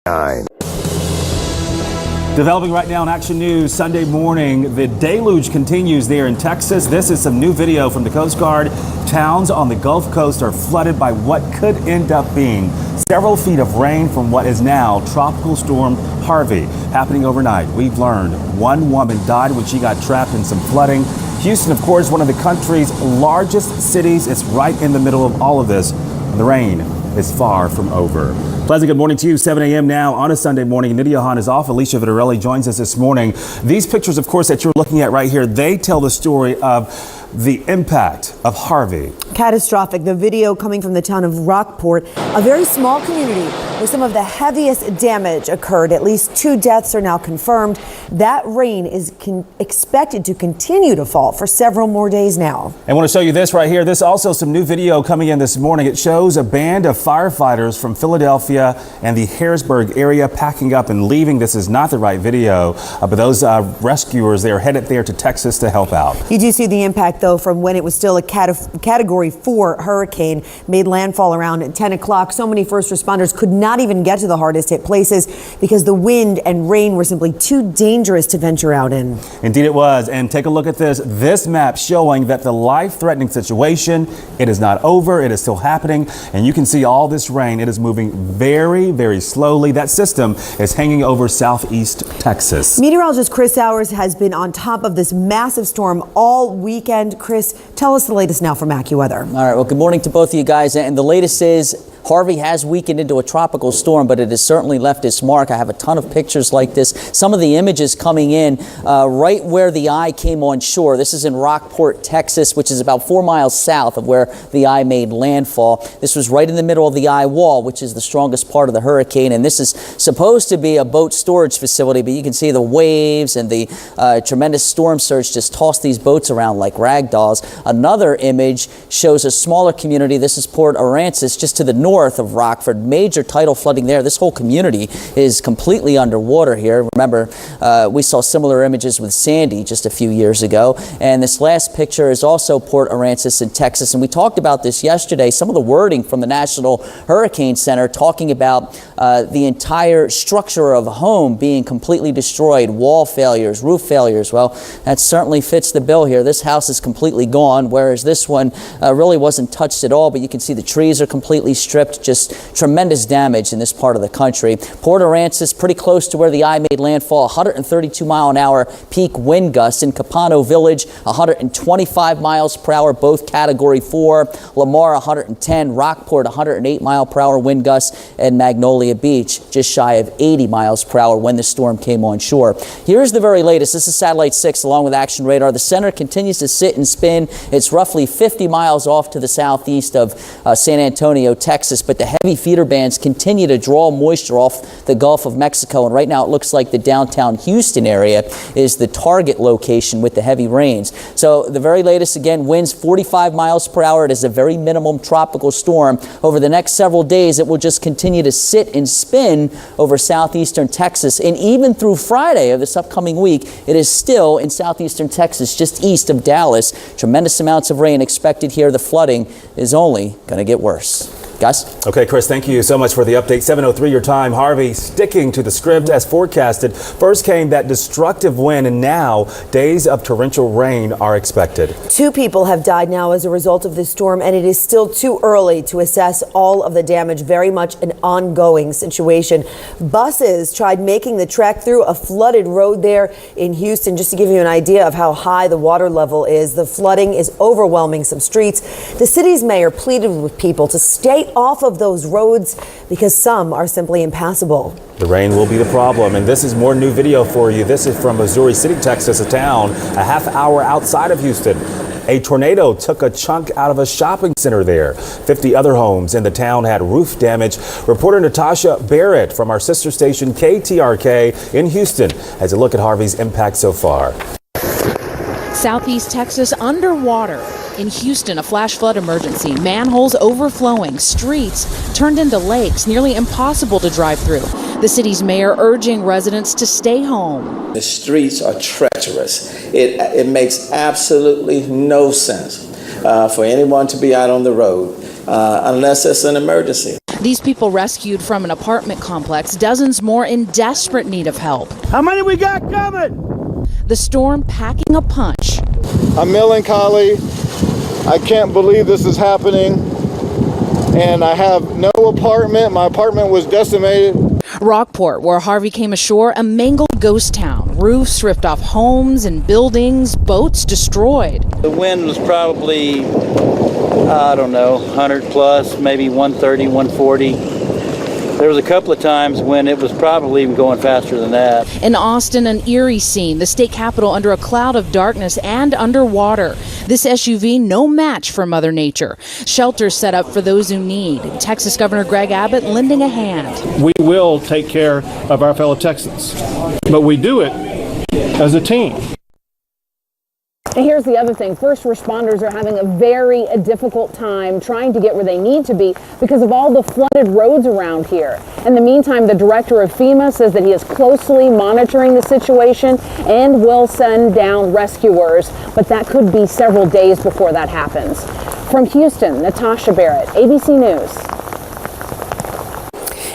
9. Developing right now in Action News Sunday morning, the deluge continues there in Texas. This is some new video from the Coast Guard. Towns on the Gulf Coast are flooded by what could end up being several feet of rain from what is now Tropical Storm Harvey. Happening overnight, we've learned one woman died when she got trapped in some flooding. Houston, of course, one of the country's largest cities. It's right in the middle of all of this. The rain is far from over. Pleasant good morning to you. 7 a.m. now on a Sunday morning. Nydia Hahn is off. Alicia Vitarelli joins us this morning. These pictures, of course, that you're looking at right here, they tell the story of the impact of Harvey. Catastrophic. The video coming from the town of Rockport, a very small community where some of the heaviest damage occurred. At least 2 deaths are now confirmed. That rain is expected to continue to fall for several more days now. I want to show you this right here. This also some new video coming in this morning. It shows a band of firefighters from Philadelphia and the Harrisburg area packing up and leaving. This is not the right video, but those rescuers, they are headed there to Texas to help out. You do see the impact, though, from when it was still a Category 4 hurricane, made landfall around 10 o'clock. So many first responders could not even get to the hardest hit places because the wind and rain were simply too dangerous to venture out in. Indeed it was. And take a look at this map showing that the life-threatening situation, it is not over. It is still happening. And you can see all this rain. It is moving very, very slowly. That system is hanging over southeast Texas. Meteorologist Chris Sowers has been on top of this massive storm all weekend. Chris, tell us the latest now from AccuWeather. All right, well, good morning to both of you guys. And the latest is Harvey has weakened into a tropical storm, but it has certainly left its mark. I have a ton of pictures like this. Some of the images coming in right where the eye came on shore. This is in Rockport, Texas, which is about 4 miles south of where the eye made landfall. This was right in the middle of the eye wall, which is the strongest part of the hurricane. And this is supposed to be a boat storage facility, but you can see the waves and the tremendous storm surge just tossed these boats around like rag dolls. Another image shows a smaller community. This is Port Aransas, just to the north of Rockford. Major tidal flooding there. This whole community is completely underwater here. Remember, we saw similar images with Sandy just a few years ago. And this last picture is also Port Aransas in Texas. And we talked about this yesterday. Some of the wording from the National Hurricane Center talking about the entire structure of a home being completely destroyed, wall failures, roof failures. Well, that certainly fits the bill here. This house is completely gone, whereas this one really wasn't touched at all. But you can see the trees are completely stripped. Just tremendous damage in this part of the country. Port Aransas, pretty close to where the eye made landfall. 132 mile an hour peak wind gusts. In Capano Village, 125 miles per hour, both Category 4. Lamar, 110. Rockport, 108 mile per hour wind gusts. And Magnolia Beach, just shy of 80 miles per hour when the storm came on shore. Here's the very latest. This is Satellite 6 along with Action Radar. The center continues to sit and spin. It's roughly 50 miles off to the southeast of San Antonio, Texas, but the heavy feeder bands continue to draw moisture off the Gulf of Mexico. And right now it looks like the downtown Houston area is the target location with the heavy rains. So the very latest, again, winds 45 miles per hour. It is a very minimum tropical storm. Over the next several days, it will just continue to sit and spin over southeastern Texas. And even through Friday of this upcoming week, it is still in southeastern Texas, just east of Dallas. Tremendous amounts of rain expected here. The flooding is only going to get worse. Guys? Okay, Chris, thank you so much for the update. 7:03 your time. Harvey sticking to the script as forecasted. First came that destructive wind, and now days of torrential rain are expected. 2 people have died now as a result of this storm, and it is still too early to assess all of the damage. Very much an ongoing situation. Buses tried making the trek through a flooded road there in Houston. Just to give you an idea of how high the water level is, the flooding is overwhelming some streets. The city's mayor pleaded with people to stay off of those roads because some are simply impassable. The rain will be the problem, and this is more new video for you. This is from Missouri City, Texas, a town a half hour outside of Houston. A tornado took a chunk out of a shopping center there. 50 other homes in the town had roof damage. Reporter Natasha Barrett from our sister station KTRK in Houston has a look at Harvey's impact so far. Southeast Texas underwater. In Houston, a flash flood emergency. Manholes overflowing, streets turned into lakes, nearly impossible to drive through. The city's mayor urging residents to stay home. The streets are treacherous. It makes absolutely no sense for anyone to be out on the road unless it's an emergency. These people rescued from an apartment complex, dozens more in desperate need of help. How many we got coming? The storm packing a punch. I'm melancholy. I can't believe this is happening. And I have no apartment. My apartment was decimated. Rockport, where Harvey came ashore, a mangled ghost town. Roofs ripped off homes and buildings, boats destroyed. The wind was probably, I don't know, 100 plus, maybe 130, 140. There was a couple of times when it was probably even going faster than that. In Austin, an eerie scene, the state capitol under a cloud of darkness and underwater. This SUV, no match for Mother Nature. Shelters set up for those who need. Texas Governor Greg Abbott lending a hand. We will take care of our fellow Texans, but we do it as a team. And here's the other thing. First responders are having a very difficult time trying to get where they need to be because of all the flooded roads around here. In the meantime, the director of FEMA says that he is closely monitoring the situation and will send down rescuers, but that could be several days before that happens. From Houston, Natasha Barrett, ABC News.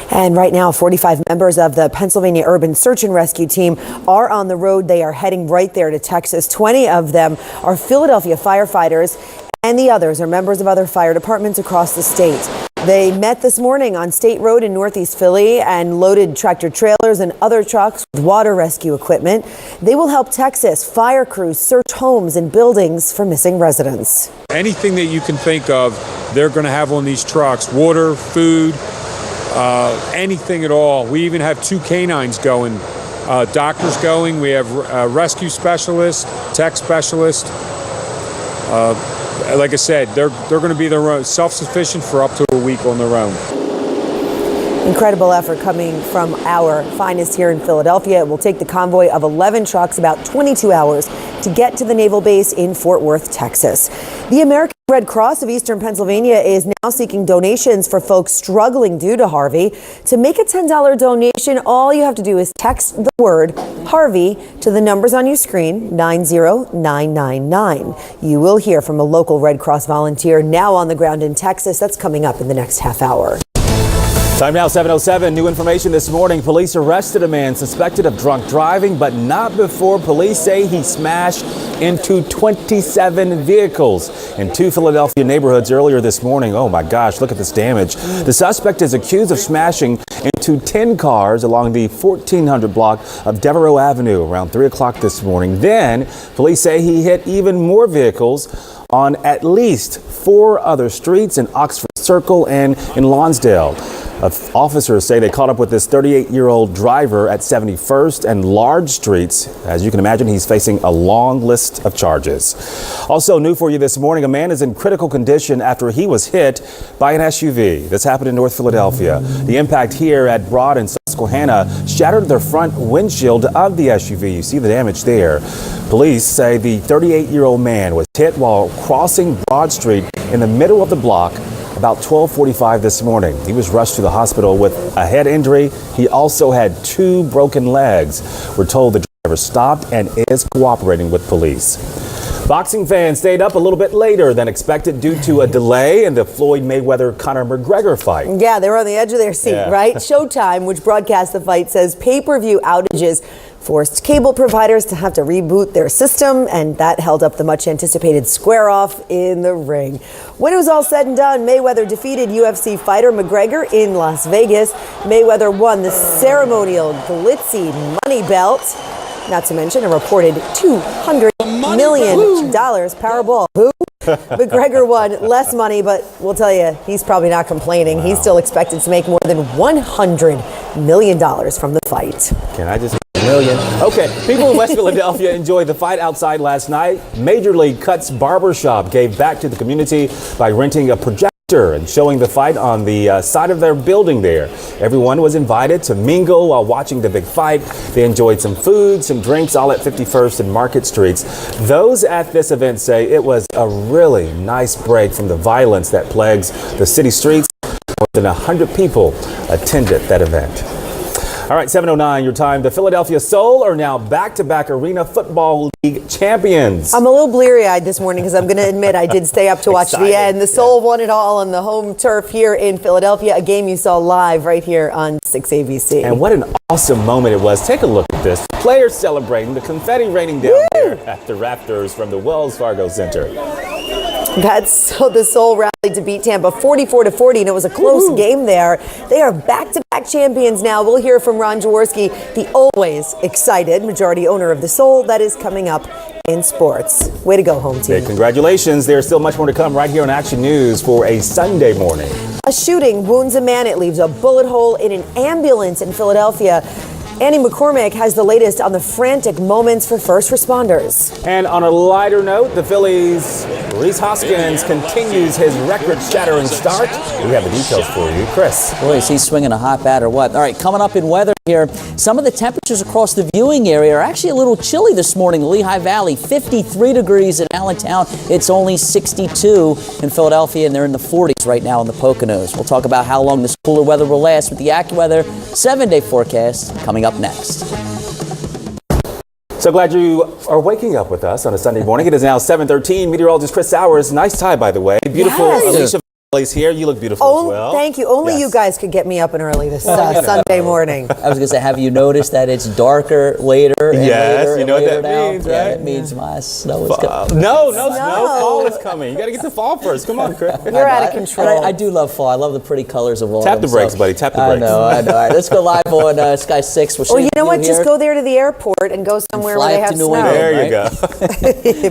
And right now, 45 members of the Pennsylvania Urban Search and Rescue Team are on the road. They are heading right there to Texas. 20 of them are Philadelphia firefighters, and the others are members of other fire departments across the state. They met this morning on State Road in Northeast Philly and loaded tractor trailers and other trucks with water rescue equipment. They will help Texas fire crews search homes and buildings for missing residents. Anything that you can think of, they're going to have on these trucks: water, food, anything at all. We even have 2 canines going, doctors going. We have rescue specialists, tech specialists. Like I said, they're going to be their own, self-sufficient for up to a week on their own. Incredible effort coming from our finest here in Philadelphia. It will take the convoy of 11 trucks about 22 hours to get to the naval base in Fort Worth, Texas. The American Red Cross of Eastern Pennsylvania is now seeking donations for folks struggling due to Harvey. To make a $10 donation, all you have to do is text the word Harvey to the numbers on your screen, 90999. You will hear from a local Red Cross volunteer now on the ground in Texas. That's coming up in the next half hour. Time now, 7:07. New information this morning. Police arrested a man suspected of drunk driving, but not before police say he smashed into 27 vehicles in 2 Philadelphia neighborhoods earlier this morning. Oh my gosh, look at this damage. The suspect is accused of smashing into 10 cars along the 1400 block of Devereaux Avenue around 3 o'clock this morning. Then police say he hit even more vehicles on at least 4 other streets in Oxford Circle and in Lonsdale. Officers say they caught up with this 38-year-old driver at 71st and Large Streets. As you can imagine, he's facing a long list of charges. Also new for you this morning, a man is in critical condition after he was hit by an SUV. This happened in North Philadelphia. The impact here at Broad and Susquehanna shattered the front windshield of the SUV. You see the damage there. Police say the 38-year-old man was hit while crossing Broad Street in the middle of the block about 12:45 this morning. He was rushed to the hospital with a head injury. He also had 2 broken legs. We're told the driver stopped and is cooperating with police. Boxing fans stayed up a little bit later than expected due to a delay in the Floyd Mayweather-Conor McGregor fight. Yeah, they were on the edge of their seat, right? Showtime, which broadcast the fight, says pay-per-view outages forced cable providers to have to reboot their system, and that held up the much-anticipated square-off in the ring. When it was all said and done, Mayweather defeated UFC fighter McGregor in Las Vegas. Mayweather won the ceremonial glitzy money belt, not to mention a reported $200 million Powerball. Who? McGregor won less money, but we'll tell you, he's probably not complaining. Wow. He's still expected to make more than $100 million from the fight. Can I just... million. Okay, people in West Philadelphia enjoyed the fight outside last night. Major League Cuts Barbershop gave back to the community by renting a projector and showing the fight on the side of their building there. Everyone was invited to mingle while watching the big fight. They enjoyed some food, some drinks, all at 51st and Market Streets. Those at this event say it was a really nice break from the violence that plagues the city streets. More than 100 people attended that event. All right, 7:09 your time. The Philadelphia Soul are now back-to-back Arena Football League champions. I'm a little bleary-eyed this morning because I'm going to admit I did stay up to watch the end. The Soul won it all on the home turf here in Philadelphia, a game you saw live right here on 6 ABC. And what an awesome moment it was. Take a look at this. Players celebrating, the confetti raining down here at the Raptors from the Wells Fargo Center. The Soul rallied to beat Tampa 44-40, and it was a close game there. They are back-to-back champions now. We'll hear from Ron Jaworski, the always excited majority owner of the Soul. That is coming up in sports. Way to go, home team. Big congratulations. There's still much more to come right here on Action News for a Sunday morning. A shooting wounds a man. It leaves a bullet hole in an ambulance in Philadelphia. Annie McCormick has the latest on the frantic moments for first responders. And on a lighter note, the Phillies' Rhys Hoskins continues his record-shattering start. We have the details for you. Chris. Boy, is he swinging a hot bat or what? All right, coming up in weather here, some of the temperatures across the viewing area are actually a little chilly this morning. Lehigh Valley, 53 degrees in Allentown. It's only 62 in Philadelphia, and they're in the 40s right now in the Poconos. We'll talk about how long this cooler weather will last with the AccuWeather 7-day forecast coming up next. So glad you are waking up with us on a Sunday morning. It is now 7:13. Meteorologist Chris Sowers. Nice tie, by the way. Beautiful. Yes. Alicia Valley's here. You look beautiful as well. Thank you. Only you guys could get me up and early this Sunday morning. I was going to say, have you noticed that it's darker later and Yes, later you know and what later that now? means, Yeah, right? it means my snow is coming. No, fall is coming. You got to get to fall first. Come on, Chris. You're out of control. I do love fall. I love the pretty colors of autumn. Tap the brakes, buddy. Tap the brakes. I know. All right, let's go live on Sky 6. Or you know what? Just go there to the airport and go somewhere where they have snow. There you go.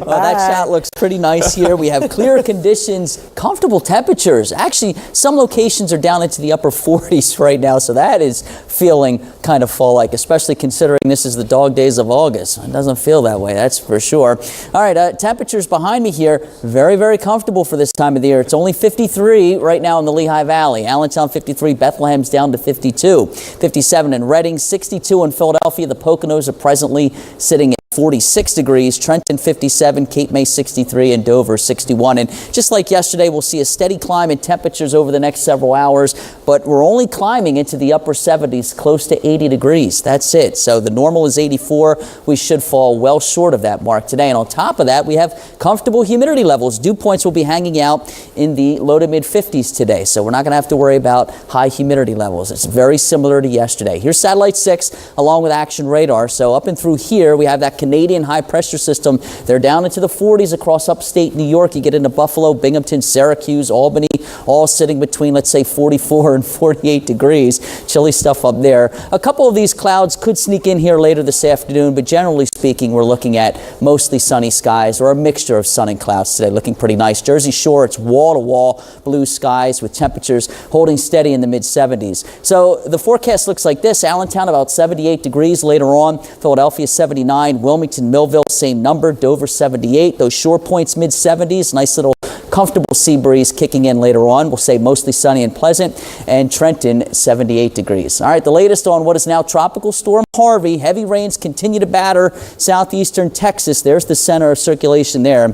Well, that shot looks pretty nice here. We have clear conditions, comfortable temperatures. Actually, some locations are down into the upper 40s right now, so that is feeling kind of fall-like, especially considering this is the dog days of August. It doesn't feel that way, that's for sure. All right, temperatures behind me here, very, very comfortable for this time of the year. It's only 53 right now in the Lehigh Valley. Allentown 53, Bethlehem's down to 52. 57 in Reading, 62 in Philadelphia. The Poconos are presently sitting at 46 degrees, Trenton 57, Cape May 63, and Dover 61. And just like yesterday, we'll see a steady climb in temperatures over the next several hours, but we're only climbing into the upper 70s, close to 80 degrees. That's it. So the normal is 84. We should fall well short of that mark today. And on top of that, we have comfortable humidity levels. Dew points will be hanging out in the low to mid 50s today. So we're not going to have to worry about high humidity levels. It's very similar to yesterday. Here's Satellite 6 along with Action Radar. So up and through here, we have that Canadian high pressure system. They're down into the 40s across upstate New York. You get into Buffalo, Binghamton, Syracuse, Albany, all sitting between, let's say, 44 and 48 degrees. Chilly stuff up there. A couple of these clouds could sneak in here later this afternoon, but generally speaking, we're looking at mostly sunny skies or a mixture of sun and clouds today, looking pretty nice. Jersey Shore, it's wall-to-wall blue skies with temperatures holding steady in the mid-70s. So the forecast looks like this. Allentown about 78 degrees later on. Philadelphia 79. Wilmington, Millville, same number. Dover 78. Those shore points mid-70s. Nice little comfortable sea breeze kicking in later on. We'll say mostly sunny and pleasant. And Trenton 78 degrees. All right, the latest on what is now Tropical Storm Harvey. Heavy rains continue to batter southeastern Texas. There's the center of circulation there.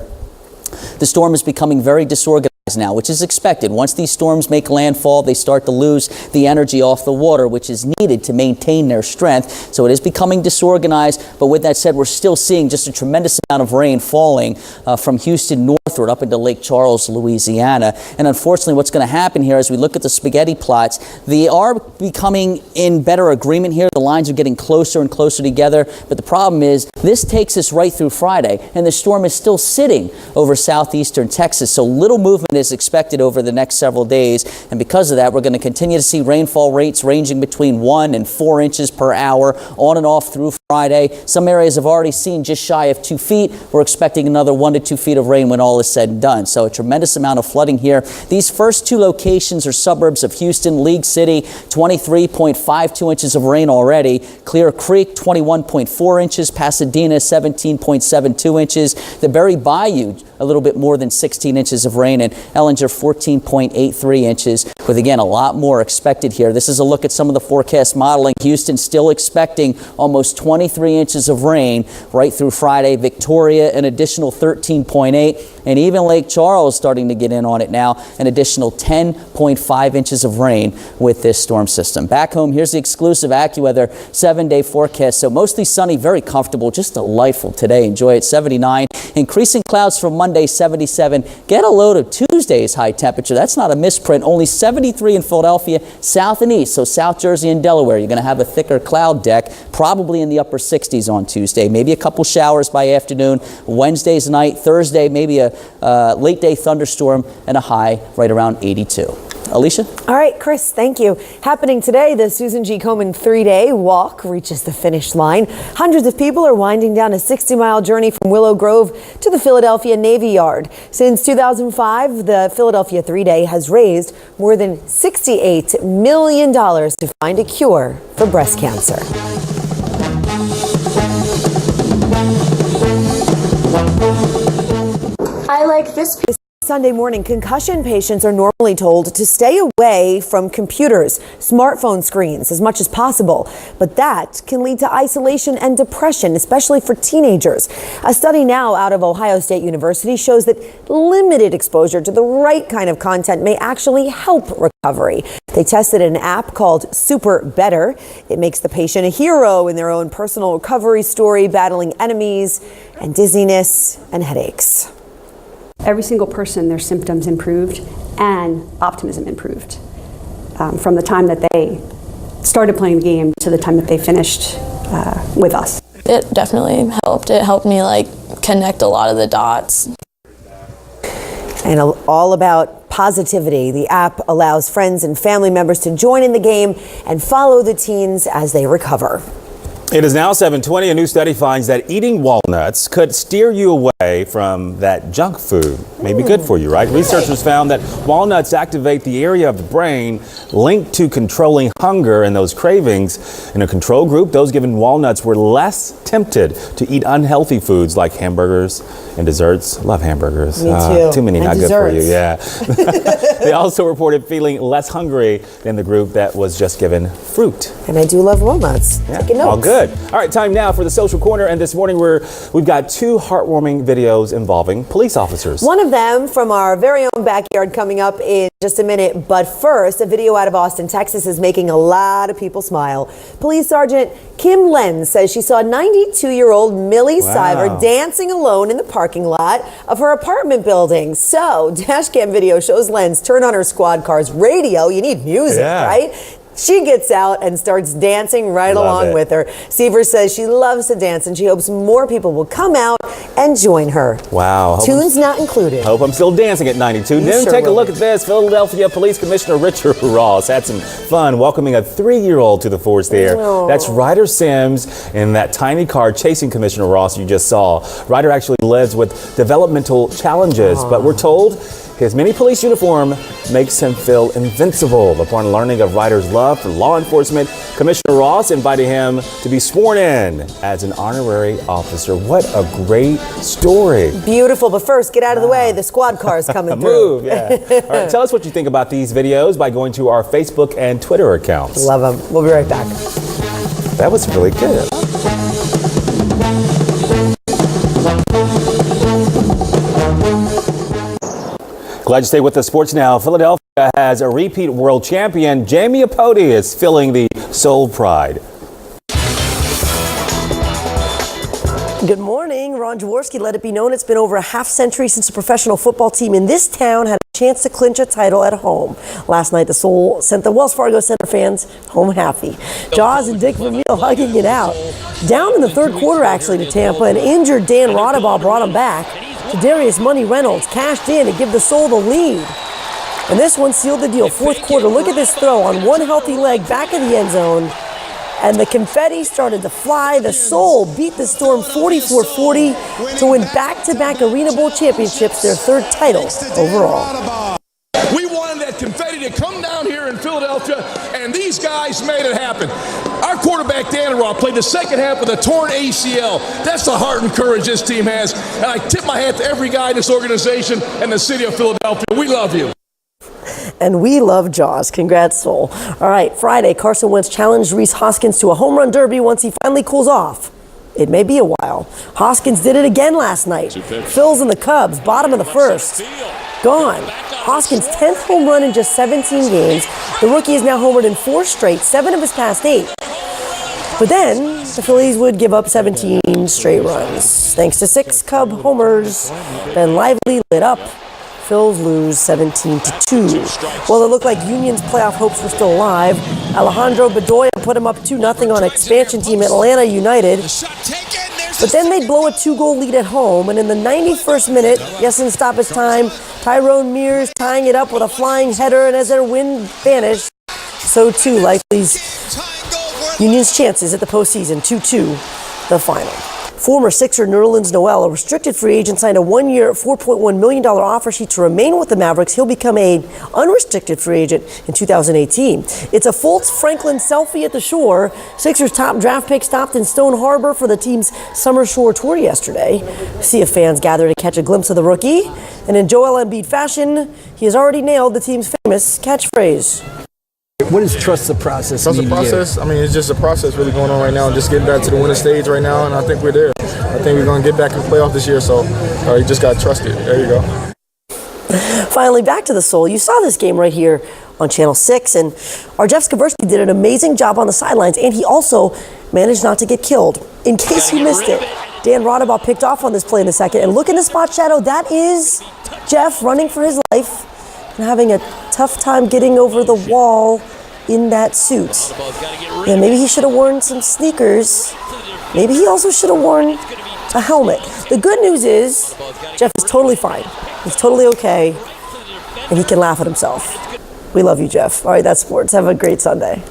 The storm is becoming very disorganized now, which is expected. Once these storms make landfall, they start to lose the energy off the water, which is needed to maintain their strength. So it is becoming disorganized. But with that said, we're still seeing just a tremendous amount of rain falling from Houston northward up into Lake Charles, Louisiana. And unfortunately, what's going to happen here as we look at the spaghetti plots, they are becoming in better agreement here. The lines are getting closer and closer together. But the problem is this takes us right through Friday, and the storm is still sitting over southeastern Texas. So little movement is expected over the next several days, and because of that, we're going to continue to see rainfall rates ranging between 1 and 4 inches per hour on and off through Friday. Some areas have already seen just shy of 2 feet. We're expecting another 1 to 2 feet of rain when all is said and done. So a tremendous amount of flooding here. These first two locations are suburbs of Houston. League City, 23.52 inches of rain already. Clear Creek, 21.4 inches. Pasadena, 17.72 inches. The Berry Bayou, a little bit more than 16 inches of rain. And Ellinger 14.83 inches, with again a lot more expected here. This is a look at some of the forecast modeling. Houston still expecting almost 23 inches of rain right through Friday. Victoria an additional 13.8, and even Lake Charles starting to get in on it now, an additional 10.5 inches of rain with this storm system. Back home, here's the exclusive AccuWeather 7-day forecast. So mostly sunny, very comfortable, just delightful today. Enjoy it. 79. Increasing clouds from Monday, 77. Get a load of Tuesday's high temperature. That's not a misprint. Only 73 in Philadelphia, south and east. So South Jersey and Delaware, you're going to have a thicker cloud deck, probably in the upper 60s on Tuesday. Maybe a couple showers by afternoon. Wednesday's night, Thursday, maybe a late day thunderstorm and a high right around 82. Alicia? All right, Chris, thank you. Happening today, the Susan G. Komen 3-day walk reaches the finish line. Hundreds of people are winding down a 60-mile journey from Willow Grove to the Philadelphia Navy Yard. Since 2005, the Philadelphia 3-day has raised more than $68 million to find a cure for breast cancer. I like this piece. Sunday morning, concussion patients are normally told to stay away from computers, smartphone screens as much as possible. But that can lead to isolation and depression, especially for teenagers. A study now out of Ohio State University shows that limited exposure to the right kind of content may actually help recovery. They tested an app called Super Better. It makes the patient a hero in their own personal recovery story, battling enemies and dizziness and headaches. Every single person, their symptoms improved and optimism improved from the time that they started playing the game to the time that they finished with us. It definitely helped. It helped me connect a lot of the dots. And all about positivity. The app allows friends and family members to join in the game and follow the teens as they recover. It is now 7:20. A new study finds that eating walnuts could steer you away from that junk food. May be good for you, right? Researchers found that walnuts activate the area of the brain linked to controlling hunger and those cravings. In a control group, those given walnuts were less tempted to eat unhealthy foods like hamburgers and desserts. Love hamburgers. Me too. Too many, and not desserts. good for you. Yeah. They also reported feeling less hungry than the group that was just given fruit. And I do love walnuts. Yeah, Taking notes. all good. All right, time now for the Social Corner. And this morning we've got two heartwarming videos involving police officers. One of them from our very own backyard coming up in just a minute. But first, a video out of Austin, Texas is making a lot of people smile. Police Sergeant Kim Lenz says she saw 92-year-old Millie Siver dancing alone in the parking lot of her apartment building. So, dashcam video shows Lenz turn on her squad car's radio. You need music, right? She gets out and starts dancing right along with her. Seaver says she loves to dance and she hopes more people will come out and join her. Wow. Tunes not included. Hope I'm still dancing at 92. Then take a look at this. Philadelphia Police Commissioner Richard Ross had some fun welcoming a 3-year-old to the force there. That's Ryder Sims in that tiny car chasing Commissioner Ross you just saw. Ryder actually lives with developmental challenges, but we're told his mini police uniform makes him feel invincible. Upon learning of Ryder's love for law enforcement, Commissioner Ross invited him to be sworn in as an honorary officer. What a great story. Beautiful, but first, get out of the way. The squad car is coming through. Move, yeah. All right, tell us what you think about these videos by going to our Facebook and Twitter accounts. Love them. We'll be right back. That was really good. Glad you stay with us. Sports now. Philadelphia has a repeat world champion. Jamie Apodi is filling the Soul Pride. Good morning. Ron Jaworski let it be known it's been over a half-century since a professional football team in this town had a chance to clinch a title at home. Last night, the Soul sent the Wells Fargo Center fans home happy. Jaws and Dick Vermeil hugging it out. Down in the third quarter, actually, to Tampa, an injured Dan Rodabaugh brought him back. Darius Money Reynolds cashed in to give the Soul the lead. And this one sealed the deal. Fourth quarter, look at this throw on one healthy leg back of the end zone. And the confetti started to fly. The Soul beat the Storm 44-40 to win back-to-back Arena Bowl championships, their third title overall. We wanted that confetti to come down here in Philadelphia, and these guys guys made it happen. Our quarterback, Dannerall, played the second half with a torn ACL. That's the heart and courage this team has. And I tip my hat to every guy in this organization and the city of Philadelphia. We love you. And we love Jaws. Congrats, Soul. All right, Friday, Carson Wentz challenged Reese Hoskins to a home run derby once he finally cools off. It may be a while. Hoskins did it again last night. Phils and the Cubs, bottom of the first. Gone. Hoskins' 10th home run in just 17 games. The rookie is now homered in 4 straight, 7 of his past 8. But then the Phillies would give up 17 straight runs. Thanks to 6 Cub homers, Ben Lively lit up. Phils lose 17-2. Well, it looked like Union's playoff hopes were still alive. Alejandro Bedoya put him up 2-0 on expansion team Atlanta United. But then they blow a 2-goal lead at home, and in the 91st minute, yes, in stoppage time, Tyrone Mears tying it up with a flying header, and as their win vanished, so too likely's Union's chances at the postseason. 2-2, the final. Former Sixer Nerlens Noel, a restricted free agent, signed a 1-year, $4.1 million offer sheet to remain with the Mavericks. He'll become an unrestricted free agent in 2018. It's a Fultz Franklin selfie at the Shore. Sixers' top draft pick stopped in Stone Harbor for the team's Summer Shore tour yesterday. See if fans gather to catch a glimpse of the rookie. And in Joel Embiid fashion, he has already nailed the team's famous catchphrase. What does trust the process mean? Trust the process? I mean, it's just a process really going on right now, and just getting back to the winning stage right now, and I think we're there. I think we're going to get back in the playoff this year, so you just got to trust it. There you go. Finally, back to the Soul. You saw this game right here on Channel 6, and our Jeff Skversky did an amazing job on the sidelines, and he also managed not to get killed. In case you missed it, Dan Rodabaugh picked off on this play in the second, and look in the spot shadow. That is Jeff running for his life and having a tough time getting over the wall in that suit. Yeah, maybe he should have worn some sneakers. Maybe he also should have worn a helmet. The good news is Jeff is totally fine. He's totally okay, and he can laugh at himself. We love you, Jeff. All right, that's sports. Have a great Sunday.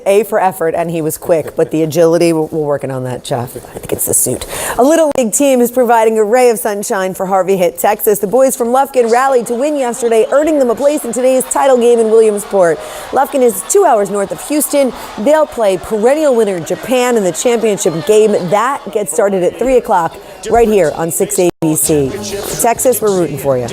A for effort, and he was quick, but the agility, we're working on that, Jeff. I think it's the suit. A Little League team is providing a ray of sunshine for Harvey-hit Texas. The boys from Lufkin rallied to win yesterday, earning them a place in today's title game in Williamsport. Lufkin is 2 hours north of Houston. They'll play perennial winner Japan in the championship game. That gets started at 3 o'clock right here on 6 ABC. Texas, we're rooting for you.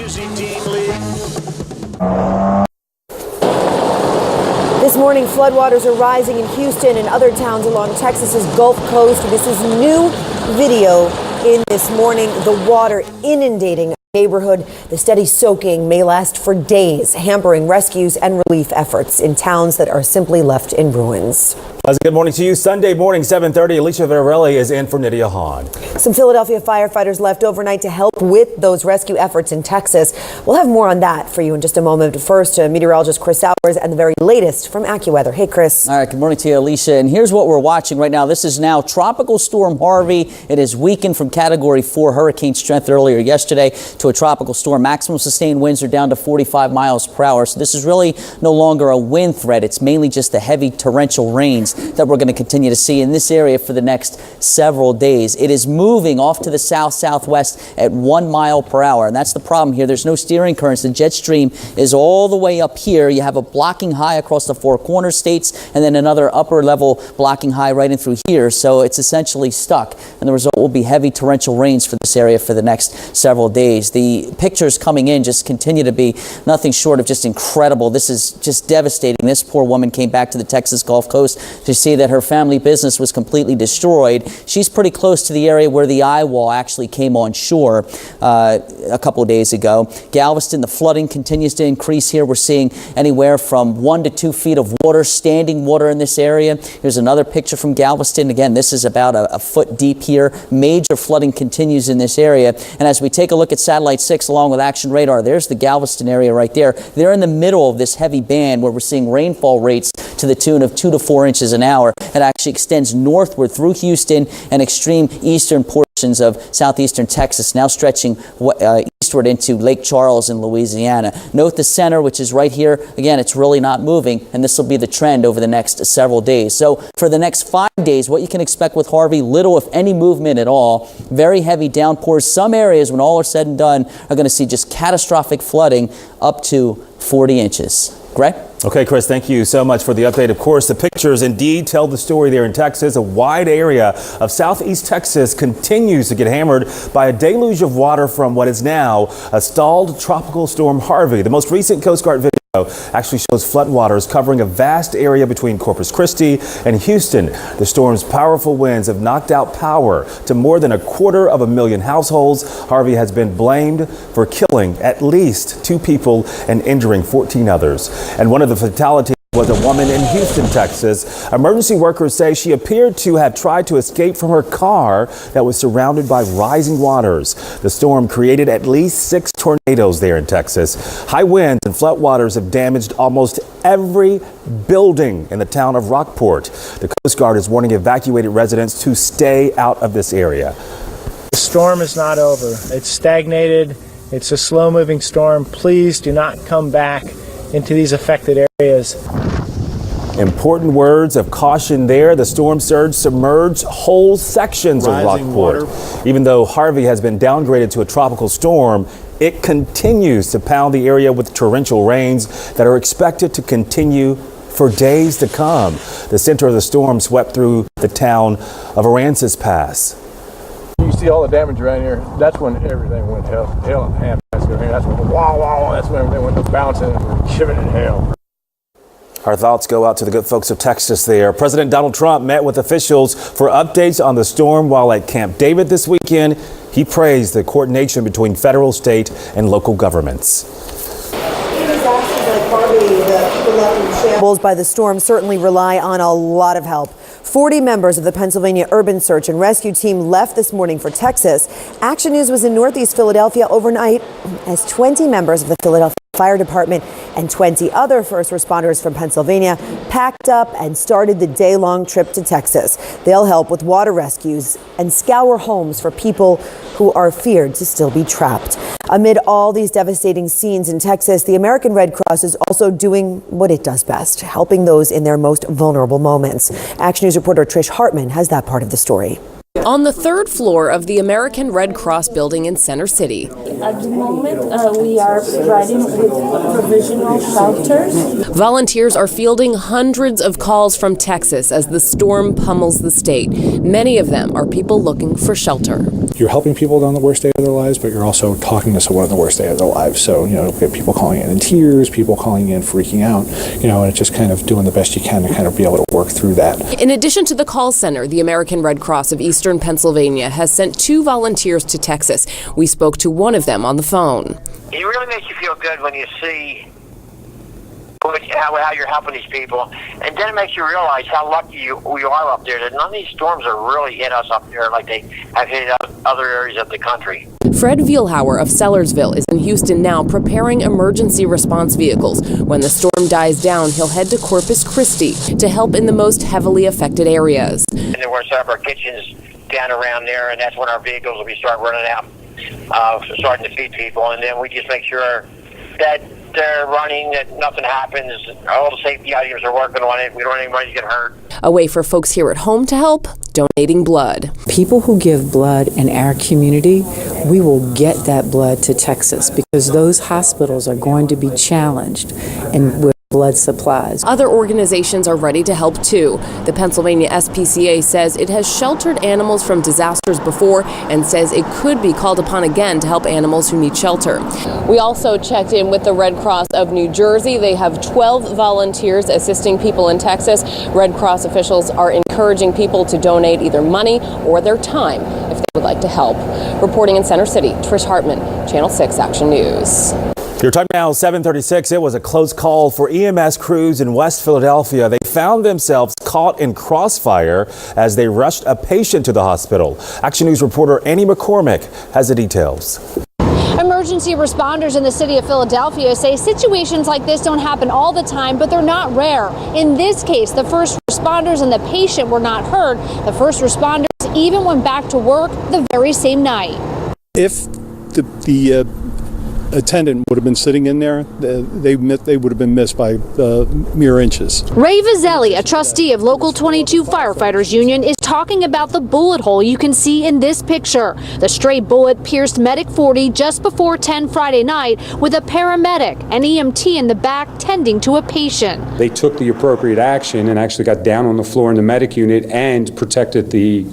This morning, floodwaters are rising in Houston and other towns along Texas's Gulf Coast. This is new video in this morning. The water inundating a neighborhood. The steady soaking may last for days, hampering rescues and relief efforts in towns that are simply left in ruins. Pleasant good morning to you. Sunday morning, 7:30. Alicia Varelli is in for Nydia Hahn. Some Philadelphia firefighters left overnight to help with those rescue efforts in Texas. We'll have more on that for you in just a moment. First, meteorologist Chris Sowers and the very latest from AccuWeather. Hey, Chris. All right, good morning to you, Alicia. And here's what we're watching right now. This is now Tropical Storm Harvey. It is weakened from Category 4 hurricane strength earlier yesterday to a tropical storm. Maximum sustained winds are down to 45 miles per hour. So this is really no longer a wind threat. It's mainly just the heavy torrential rains that we're going to continue to see in this area for the next several days. It is moving off to the south-southwest at 1 mile per hour. And that's the problem here. There's no steering currents. The jet stream is all the way up here. You have a blocking high across the Four Corners states and then another upper level blocking high right in through here. So it's essentially stuck. And the result will be heavy torrential rains for this area for the next several days. The pictures coming in just continue to be nothing short of just incredible. This is just devastating. This poor woman came back to the Texas Gulf Coast to see that her family business was completely destroyed. She's pretty close to the area where the eye wall actually came on shore a couple of days ago. Galveston, the flooding continues to increase here. We're seeing anywhere from 1 to 2 feet of water, standing water in this area. Here's another picture from Galveston. Again, this is about a foot deep here. Major flooding continues in this area. And as we take a look at Satellite 6 along with Action Radar, there's the Galveston area right there. They're in the middle of this heavy band where we're seeing rainfall rates to the tune of 2 to 4 inches an hour. It actually extends northward through Houston and extreme eastern portions of southeastern Texas, now stretching eastward into Lake Charles in Louisiana. Note the center, which is right here. Again, it's really not moving, and this will be the trend over the next several days. So for the next 5 days, what you can expect with Harvey, little if any movement at all. Very heavy downpours. Some areas, when all are said and done, are going to see just catastrophic flooding up to 40 inches. Greg? Okay, Chris, thank you so much for the update. Of course, the pictures indeed tell the story there in Texas. A wide area of southeast Texas continues to get hammered by a deluge of water from what is now a stalled tropical storm Harvey. The most recent Coast Guard video actually shows floodwaters covering a vast area between Corpus Christi and Houston. The storm's powerful winds have knocked out power to more than 250,000 households. Harvey has been blamed for killing at least 2 people and injuring 14 others. And one of the fatalities was a woman in Houston, Texas. Emergency workers say she appeared to have tried to escape from her car that was surrounded by rising waters. The storm created at least 6 tornadoes there in Texas. High winds and floodwaters have damaged almost every building in the town of Rockport. The Coast Guard is warning evacuated residents to stay out of this area. The storm is not over. It's stagnated. It's a slow-moving storm. Please do not come back into these affected areas. Important words of caution there. The storm surge submerged whole sections of Rockport. Even though Harvey has been downgraded to a tropical storm, it continues to pound the area with torrential rains that are expected to continue for days to come. The center of the storm swept through the town of Aransas Pass. You see all the damage around here. That's when everything went hell in a handbasket. That's when that's when everything went bouncing and shivering in hell. Our thoughts go out to the good folks of Texas there. President Donald Trump met with officials for updates on the storm while at Camp David this weekend. He praised the coordination between federal, state, and local governments. Disasters like Harvey, the people left in shambles by the storm certainly rely on a lot of help. 40 members of the Pennsylvania Urban Search and Rescue Team left this morning for Texas. Action News was in Northeast Philadelphia overnight as 20 members of the Philadelphia Fire Department and 20 other first responders from Pennsylvania packed up and started the day-long trip to Texas. They'll help with water rescues and scour homes for people who are feared to still be trapped. Amid all these devastating scenes in Texas, the American Red Cross is also doing what it does best, helping those in their most vulnerable moments. Action News reporter Trish Hartman has that part of the story. On the 3rd floor of the American Red Cross building in Center City. At the moment, we are providing with provisional shelters. Volunteers are fielding hundreds of calls from Texas as the storm pummels the state. Many of them are people looking for shelter. You're helping people on the worst day of their lives, but you're also talking to someone on the worst day of their lives. So, we have people calling in tears, people calling in freaking out, and it's just kind of doing the best you can to kind of be able to work through that. In addition to the call center, the American Red Cross of Eastern Pennsylvania has sent 2 volunteers to Texas. We spoke to one of them on the phone. It really makes you feel good when you see how you're helping these people, and then it makes you realize how lucky we are up there, that none of these storms are really hit us up there like they have hit other areas of the country. Fred Vielhauer of Sellersville is in Houston now preparing emergency response vehicles. When the storm dies down, he'll head to Corpus Christi to help in the most heavily affected areas. And then we're set up our kitchens down around there, and that's when our vehicles will be start running out, starting to feed people, and then we just make sure that they're running, that nothing happens, all the safety items are working on it, we don't want anybody to get hurt. A way for folks here at home to help, donating blood. People who give blood in our community, we will get that blood to Texas because those hospitals are going to be challenged and with blood supplies. Other organizations are ready to help too. The Pennsylvania SPCA says it has sheltered animals from disasters before and says it could be called upon again to help animals who need shelter. We also checked in with the Red Cross of New Jersey. They have 12 volunteers assisting people in Texas. Red Cross officials are encouraging people to donate either money or their time if they would like to help. Reporting in Center City, Trish Hartman, Channel 6 Action News. Your time now, 7:36. It was a close call for EMS crews in West Philadelphia. They found themselves caught in crossfire as they rushed a patient to the hospital. Action News reporter Annie McCormick has the details. Emergency responders in the city of Philadelphia say situations like this don't happen all the time, but they're not rare. In this case, the first responders and the patient were not hurt. The first responders even went back to work the very same night. If the attendant would have been sitting in there, they would have been missed by mere inches. Ray Vizzelli, a trustee of Local 22 Firefighters Union, is talking about the bullet hole you can see in this picture. The stray bullet pierced Medic 40 just before 10 Friday night with a paramedic and EMT in the back tending to a patient. They took the appropriate action and actually got down on the floor in the medic unit and protected the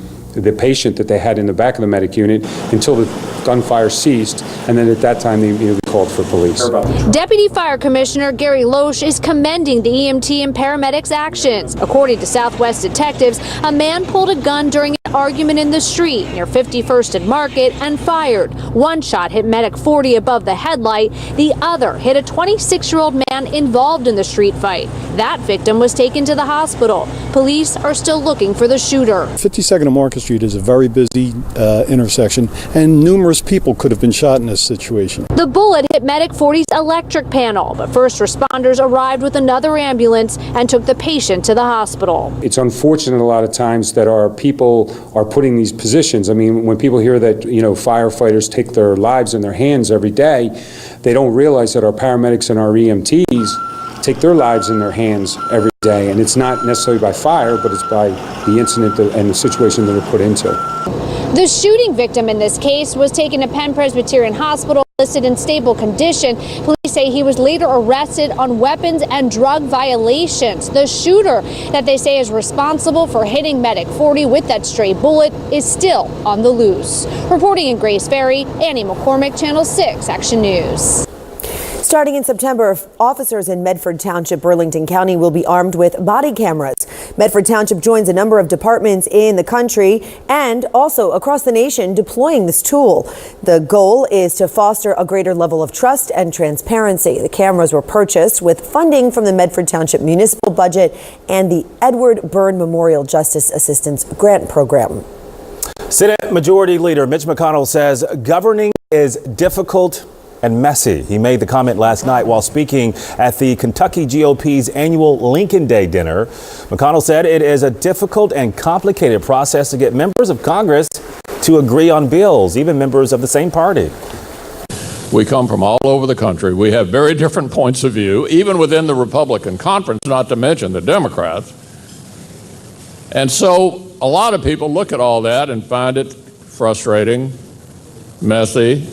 patient that they had in the back of the medic unit until the gunfire ceased, and then at that time they immediately called for police. Deputy Fire Commissioner Gary Loesch is commending the EMT and paramedics' actions. According to Southwest detectives, a man pulled a gun during an argument in the street near 51st and Market and fired. One shot hit Medic 40 above the headlight. The other hit a 26-year-old man involved in the street fight. That victim was taken to the hospital. Police are still looking for the shooter. 52nd and Market Street is a very busy intersection, and numerous people could have been shot in this situation. The bullet hit Medic 40's electric panel, but first responders arrived with another ambulance and took the patient to the hospital. It's unfortunate a lot of times that our people are put in these positions. I mean, when people hear that, firefighters take their lives in their hands every day, they don't realize that our paramedics and our EMTs take their lives in their hands every day. And it's not necessarily by fire, but it's by the incident and the situation that they're put into. The shooting victim in this case was taken to Penn Presbyterian Hospital, listed in stable condition. Police say he was later arrested on weapons and drug violations. The shooter that they say is responsible for hitting Medic 40 with that stray bullet is still on the loose. Reporting in Grace Ferry, Annie McCormick, Channel 6 Action News. Starting in September, officers in Medford Township, Burlington County will be armed with body cameras. Medford Township joins a number of departments in the country and also across the nation deploying this tool. The goal is to foster a greater level of trust and transparency. The cameras were purchased with funding from the Medford Township municipal budget and the Edward Byrne Memorial Justice Assistance Grant Program. Senate Majority Leader Mitch McConnell says governing is difficult and messy. He made the comment last night while speaking at the Kentucky GOP's annual Lincoln Day dinner. McConnell said it is a difficult and complicated process to get members of Congress to agree on bills, even members of the same party. We come from all over the country. We have very different points of view, even within the Republican conference, not to mention the Democrats. And so a lot of people look at all that and find it frustrating, messy.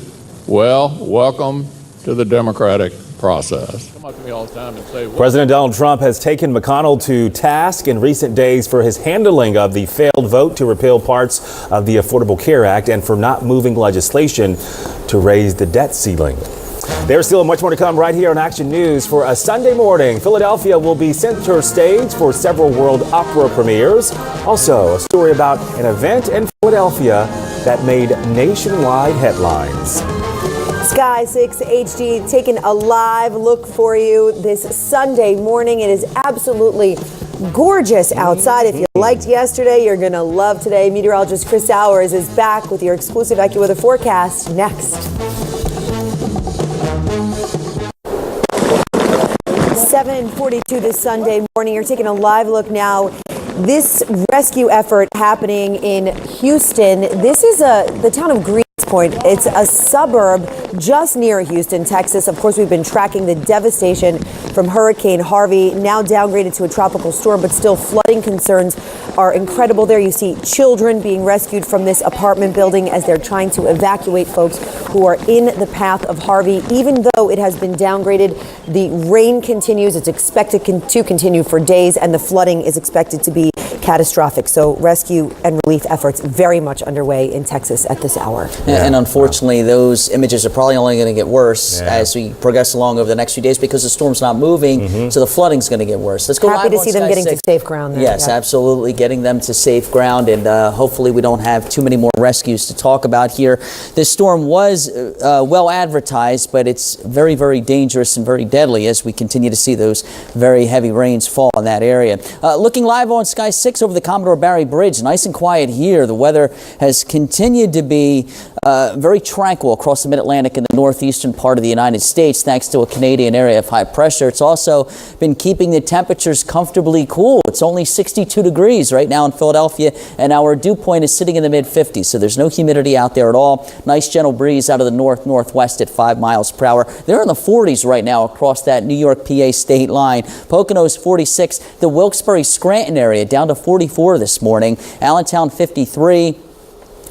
Well, welcome to the democratic process. Come up to me all the time and say, President Donald Trump has taken McConnell to task in recent days for his handling of the failed vote to repeal parts of the Affordable Care Act and for not moving legislation to raise the debt ceiling. There's still much more to come right here on Action News. For a Sunday morning, Philadelphia will be center stage for several world opera premieres. Also, a story about an event in Philadelphia that made nationwide headlines. Sky 6 HD taking a live look for you this Sunday morning. It is absolutely gorgeous outside. If you liked yesterday, you're going to love today. Meteorologist Chris Sowers is back with your exclusive AccuWeather forecast next. 7:42 this Sunday morning. You're taking a live look now. This rescue effort happening in Houston. This is the town of Greens Point. It's a suburb just near Houston, Texas. Of course, we've been tracking the devastation from Hurricane Harvey, now downgraded to a tropical storm, but still flooding concerns are incredible there. You see children being rescued from this apartment building as they're trying to evacuate folks who are in the path of Harvey. Even though it has been downgraded, the rain continues. It's expected to continue for days, and the flooding is expected to be catastrophic. So rescue and relief efforts very much underway in Texas at this hour. And unfortunately, those images are probably only going to get worse as we progress along over the next few days because the storm's not moving, so the flooding's going to get worse. Let's go Happy live to on see them Sky getting 6. to safe ground there. Yes, absolutely, getting them to safe ground, and hopefully we don't have too many more rescues to talk about here. This storm was well advertised, but it's very, very dangerous and very deadly as we continue to see those very heavy rains fall in that area. Looking live on Sky 6 6 over the Commodore Barry Bridge. Nice and quiet here. The weather has continued to be very tranquil across the mid-Atlantic and the northeastern part of the United States, thanks to a Canadian area of high pressure. It's also been keeping the temperatures comfortably cool. It's only 62 degrees right now in Philadelphia, and our dew point is sitting in the mid-50s, so there's no humidity out there at all. Nice gentle breeze out of the north-northwest at 5 miles per hour. They're in the 40s right now across that New York-PA state line. Pocono's 46, the Wilkes-Barre-Scranton area down to 44 this morning. Allentown 53.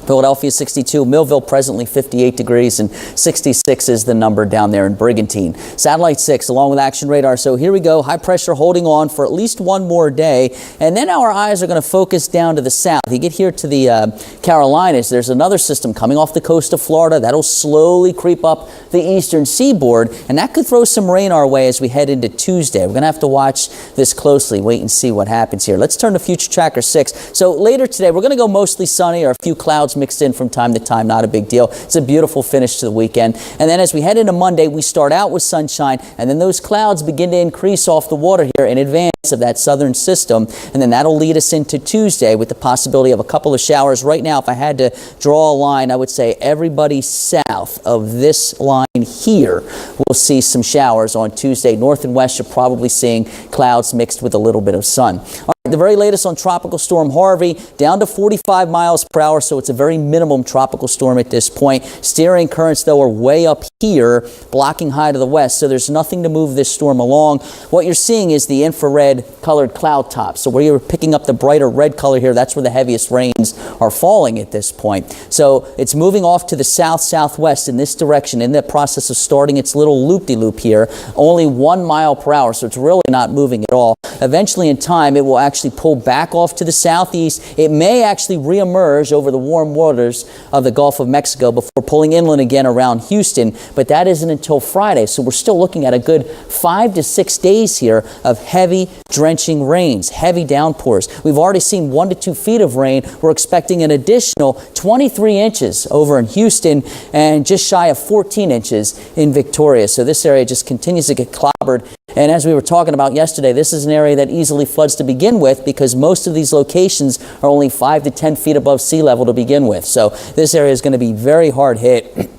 Philadelphia 62, Millville presently 58 degrees, and 66 is the number down there in Brigantine. Satellite 6 along with Action Radar. So here we go. High pressure holding on for at least one more day. And then our eyes are going to focus down to the south. You get here to the Carolinas. There's another system coming off the coast of Florida. That'll slowly creep up the eastern seaboard. And that could throw some rain our way as we head into Tuesday. We're going to have to watch this closely. Wait and see what happens here. Let's turn to Future Tracker 6. So later today, we're going to go mostly sunny or a few clouds mixed in from time to time. Not a big deal. It's a beautiful finish to the weekend. And then as we head into Monday, we start out with sunshine, and then those clouds begin to increase off the water here in advance of that southern system. And then that'll lead us into Tuesday with the possibility of a couple of showers. Right now, if I had to draw a line, I would say everybody south of this line here will see some showers on Tuesday. North and west, you're probably seeing clouds mixed with a little bit of sun. The very latest on Tropical Storm Harvey, down to 45 miles per hour, so it's a very minimum tropical storm at this point. Steering currents, though, are way up here, blocking high to the west, so there's nothing to move this storm along. What you're seeing is the infrared colored cloud tops. So where you're picking up the brighter red color here, that's where the heaviest rains are falling at this point. So it's moving off to the south-southwest in this direction, in the process of starting its little loop-de-loop here, only 1 mile per hour, so it's really not moving at all. Eventually, in time, it will actually pull back off to the southeast. It may actually reemerge over the warm waters of the Gulf of Mexico before pulling inland again around Houston, but that isn't until Friday, so we're still looking at a good 5 to 6 days here of heavy, drenching rains, heavy downpours. We've already seen 1 to 2 feet of rain. We're expecting an additional 23 inches over in Houston and just shy of 14 inches in Victoria. So this area just continues to get clobbered. And as we were talking about yesterday, this is an area that easily floods to begin with because most of these locations are only 5 to 10 feet above sea level to begin with. So this area is going to be very hard hit.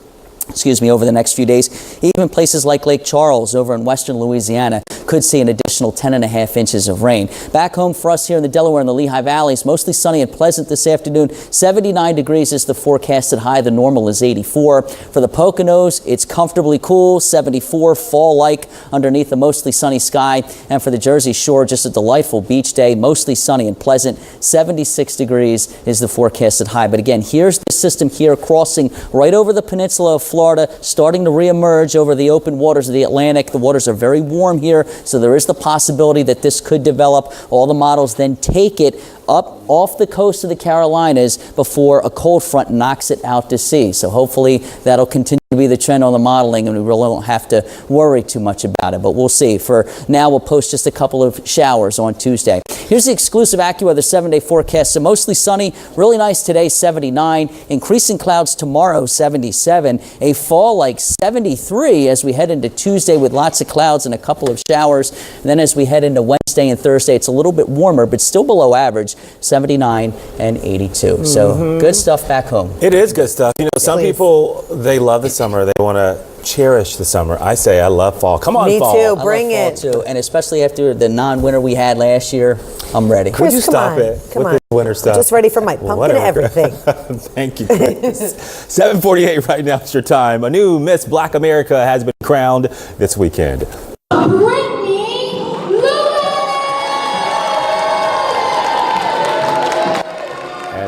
Over the next few days. Even places like Lake Charles over in western Louisiana could see an additional 10.5 inches of rain. Back home for us here in the Delaware and the Lehigh Valleys, mostly sunny and pleasant this afternoon. 79 degrees is the forecasted high. The normal is 84. For the Poconos, it's comfortably cool, 74, fall-like underneath a mostly sunny sky. And for the Jersey Shore, just a delightful beach day, mostly sunny and pleasant. 76 degrees is the forecasted high. But again, here's the system here crossing right over the peninsula of Florida, starting to reemerge over the open waters of the Atlantic. The waters are very warm here, so there is the possibility that this could develop. All the models then take it up off the coast of the Carolinas before a cold front knocks it out to sea. So hopefully that'll continue to be the trend on the modeling, and we really don't have to worry too much about it, but we'll see. For now, we'll post just a couple of showers on Tuesday. Here's the exclusive AccuWeather 7-day forecast. So mostly sunny, really nice today, 79. Increasing clouds tomorrow, 77. A fall-like 73 as we head into Tuesday with lots of clouds and a couple of showers. And then as we head into Wednesday and Thursday, it's a little bit warmer, but still below average, 79 and 82. So good stuff back home. It is good stuff. You know, some people, they love the summer. They want to cherish the summer. I say I love fall. Come on, Me fall. too. Bring I love it. fall too, and especially after the non-winter we had last year, I'm ready. Chris, Would you come stop on. it Come with on. the winter stuff? Just ready for my pumpkin Whatever. everything. Thank you, Chris. 7:48 right now is your time. A new Miss Black America has been crowned this weekend.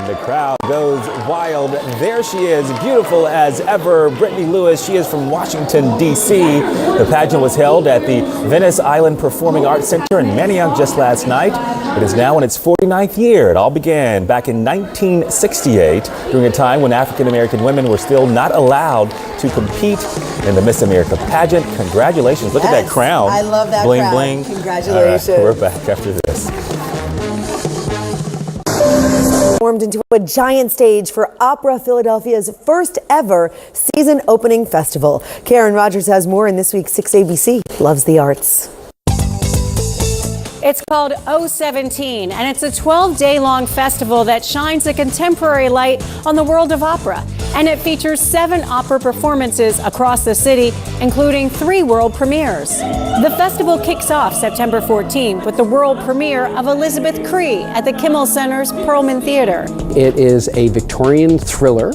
The crowd goes wild. There she is, beautiful as ever, Brittany Lewis. She is from Washington, D.C. The pageant was held at the Venice Island Performing Arts Center in Manayunk just last night. It is now in its 49th year. It all began back in 1968, during a time when African-American women were still not allowed to compete in the Miss America pageant. Congratulations. Look at that crown. I love that bling, crown. Bling. Congratulations. All right, we're back after this. Formed into a giant stage for Opera Philadelphia's first ever season opening festival. Karen Rogers has more in this week's 6 ABC Loves the Arts. It's called O17, and it's a 12-day-long festival that shines a contemporary light on the world of opera. And it features 7 opera performances across the city, including 3 world premieres. The festival kicks off September 14 with the world premiere of Elizabeth Cree at the Kimmel Center's Perlman Theater. It is a Victorian thriller.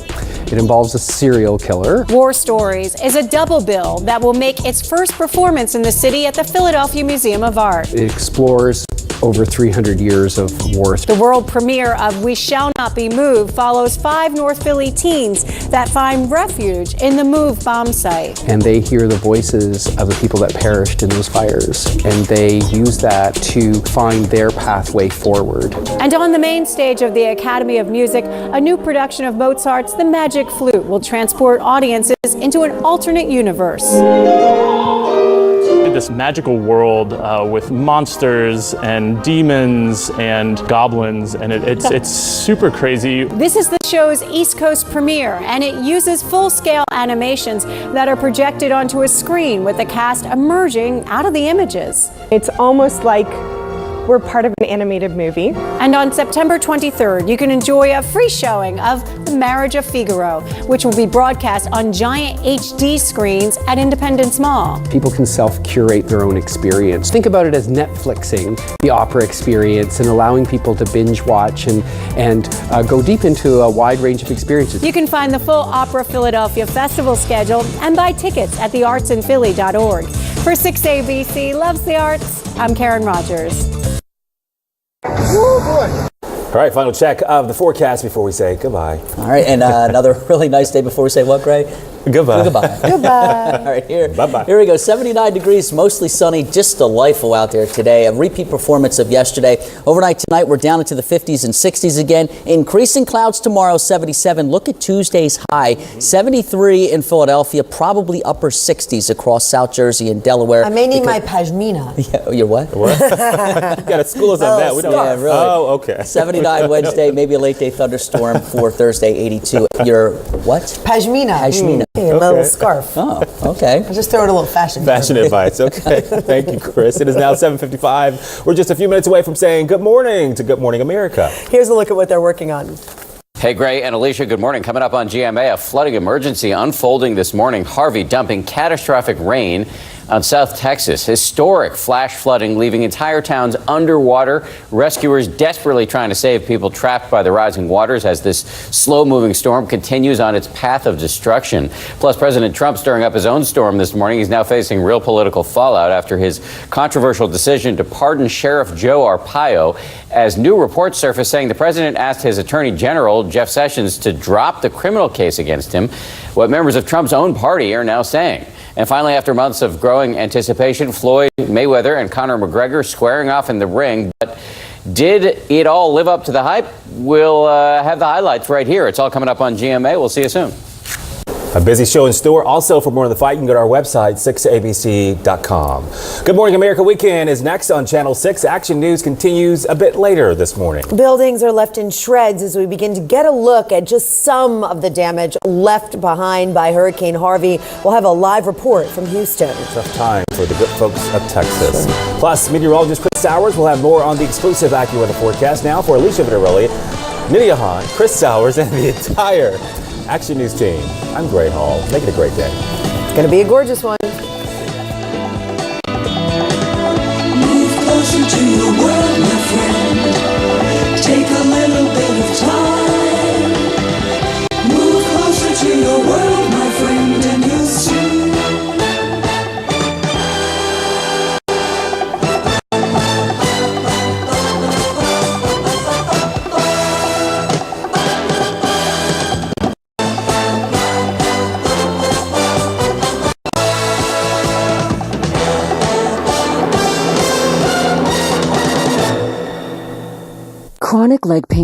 It involves a serial killer. War Stories is a double bill that will make its first performance in the city at the Philadelphia Museum of Art. It explores over 300 years of war. The world premiere of We Shall Not Be Moved follows 5 North Philly teens that find refuge in the MOVE bomb site. And they hear the voices of the people that perished in those fires, and they use that to find their pathway forward. And on the main stage of the Academy of Music, a new production of Mozart's The Magic Flute will transport audiences into an alternate universe. This magical world with monsters and demons and goblins, and it's super crazy. This is the show's East Coast premiere, and it uses full-scale animations that are projected onto a screen with the cast emerging out of the images. It's almost like we're part of an animated movie. And on September 23rd, you can enjoy a free showing of The Marriage of Figaro, which will be broadcast on giant HD screens at Independence Mall. People can self-curate their own experience. Think about it as Netflixing the opera experience and allowing people to binge watch and go deep into a wide range of experiences. You can find the full Opera Philadelphia Festival schedule and buy tickets at theartsinphilly.org. For 6ABC Loves the Arts, I'm Karen Rogers. All right, final check of the forecast before we say goodbye. All right, and another really nice day before we say what, Gray? Goodbye. Goodbye. Goodbye. All right, here. Bye-bye. Here we go. 79 degrees, mostly sunny, just delightful out there today. A repeat performance of yesterday. Overnight tonight, we're down into the 50s and 60s again. Increasing clouds tomorrow, 77. Look at Tuesday's high, 73 in Philadelphia, probably upper 60s across South Jersey and Delaware. I may need my pashmina. Yeah, your what? What? You got to school us on that. We don't. Yeah, really. Oh, okay. 79 Wednesday, maybe a late day thunderstorm for Thursday, 82. Your what? Pashmina. Pashmina. Hey, a little scarf. Oh, okay. I just throw it a little fashion. Fashion advice. Okay. Thank you, Chris. It is now 7:55. We're just a few minutes away from saying good morning to Good Morning America. Here's a look at what they're working on. Hey, Gray and Alicia, good morning. Coming up on GMA, a flooding emergency unfolding this morning. Harvey dumping catastrophic rain on South Texas. Historic flash flooding, leaving entire towns underwater. Rescuers desperately trying to save people trapped by the rising waters as this slow-moving storm continues on its path of destruction. Plus, President Trump stirring up his own storm this morning. He's now facing real political fallout after his controversial decision to pardon Sheriff Joe Arpaio, as new reports surface saying the president asked his Attorney General, Jeff Sessions, to drop the criminal case against him, what members of Trump's own party are now saying. And finally, after months of growing anticipation, Floyd Mayweather and Conor McGregor squaring off in the ring. But did it all live up to the hype? We'll have the highlights right here. It's all coming up on GMA. We'll see you soon. A busy show in store. Also, for more on the fight, you can go to our website, 6abc.com. Good Morning America Weekend is next on Channel 6. Action News continues a bit later this morning. Buildings are left in shreds as we begin to get a look at just some of the damage left behind by Hurricane Harvey. We'll have a live report from Houston. Tough time for the good folks of Texas. Plus, meteorologist Chris Sowers will have more on the exclusive AccuWeather forecast. Now for Alicia Vitarelli, Nydia Hahn, Chris Sowers, and the entire Action News team. I'm Gray Hall. Make it a great day. It's going to be a gorgeous one. Move closer to your world, my friend. Take a little bit of time. Move closer to your world, my friend, and you'll see. Chronic leg pain